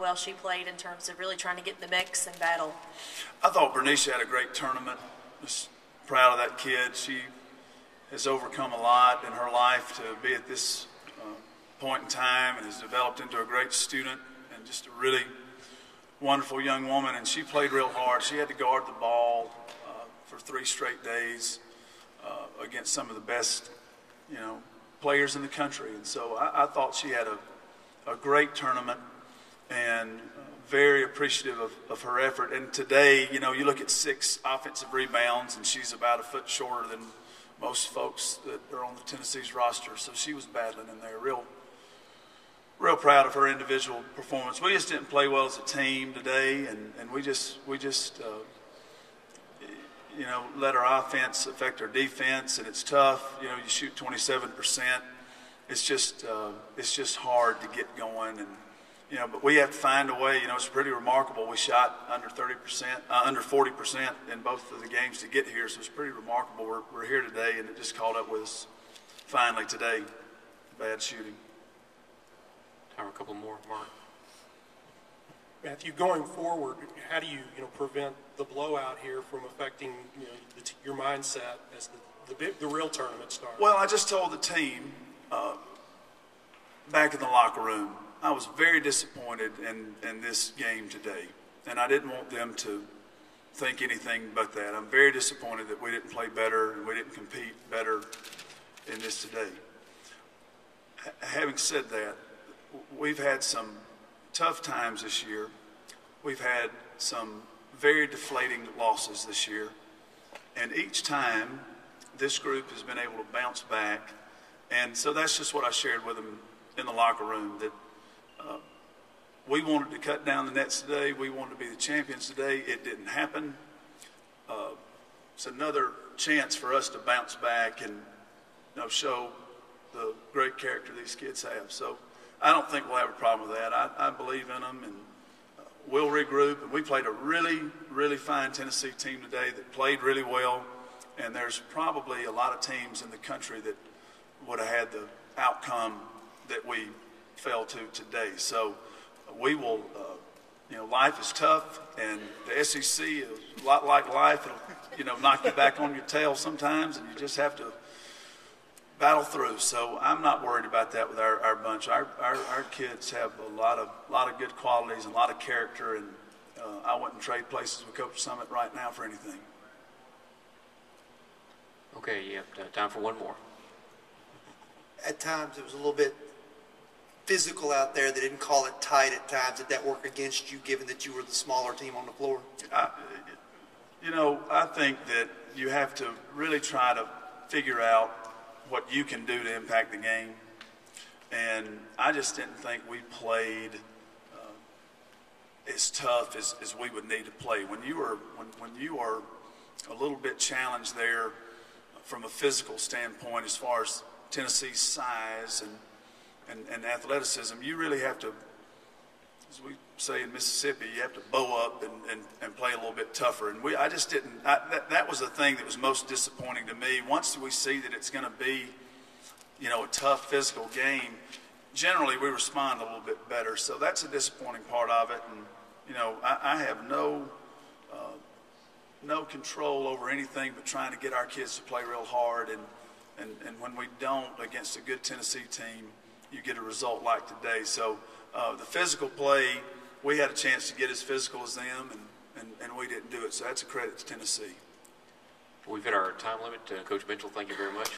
well she played in terms of really trying to get in the mix and battle. I thought Bernicia had a great tournament. Just proud of that kid. She has overcome a lot in her life to be at this point in time and has developed into a great student and just a really wonderful young woman. And she played real hard. She had to guard the ball for 3 straight days against some of the best, players in the country. And so I thought she had a great tournament and very appreciative of her effort. And today, you look at 6 offensive rebounds, and she's about a foot shorter than most folks that are on the Tennessee's roster. So she was battling in there. Real proud of her individual performance. We just didn't play well as a team today, and we just let our offense affect our defense, and it's tough. You shoot 27%. It's just hard to get going, and but we have to find a way. It's pretty remarkable. We shot under 30%, under 40% in both of the games to get here, so it's pretty remarkable. We're here today, and it just caught up with us finally today. Bad shooting. Time for a couple more, Mark. Matthew, going forward, how do you prevent the blowout here from affecting your mindset as the real tournament starts? Well, I just told the team back in the locker room, I was very disappointed in this game today, and I didn't want them to think anything but that. I'm very disappointed that we didn't play better and we didn't compete better in this today. Having said that, we've had some tough times this year. We've had some very deflating losses this year, and each time this group has been able to bounce back. And so that's just what I shared with them in the locker room, that we wanted to cut down the nets today. We wanted to be the champions today. It didn't happen. It's another chance for us to bounce back and show the great character these kids have. So I don't think we'll have a problem with that. I believe in them, and we'll regroup. And we played a really, really fine Tennessee team today that played really well. And there's probably a lot of teams in the country that would have had the outcome that we fell to today. So we will, life is tough, and the SEC is a lot like life. It'll, knock you back on your tail sometimes, and you just have to battle through. So I'm not worried about that with our bunch. Our kids have a lot of good qualities and a lot of character, and I wouldn't trade places with Coach Summit right now for anything. Okay, you have time for one more. At times it was a little bit physical out there. They didn't call it tight at times. Did that work against you, given that you were the smaller team on the floor? I think that you have to really try to figure out what you can do to impact the game. And I just didn't think we played as tough as we would need to play. When you are a little bit challenged there from a physical standpoint, as far as Tennessee's size and athleticism, you really have to, as we say in Mississippi, you have to bow up and play a little bit tougher. And I just didn't. That was the thing that was most disappointing to me. Once we see that it's going to be, a tough physical game, generally we respond a little bit better. So that's a disappointing part of it. And I have no control over anything but trying to get our kids to play real hard. And when we don't against a good Tennessee team, you get a result like today. So the physical play, we had a chance to get as physical as them, and we didn't do it. So that's a credit to Tennessee. We've hit our time limit. Coach Mitchell, thank you very much.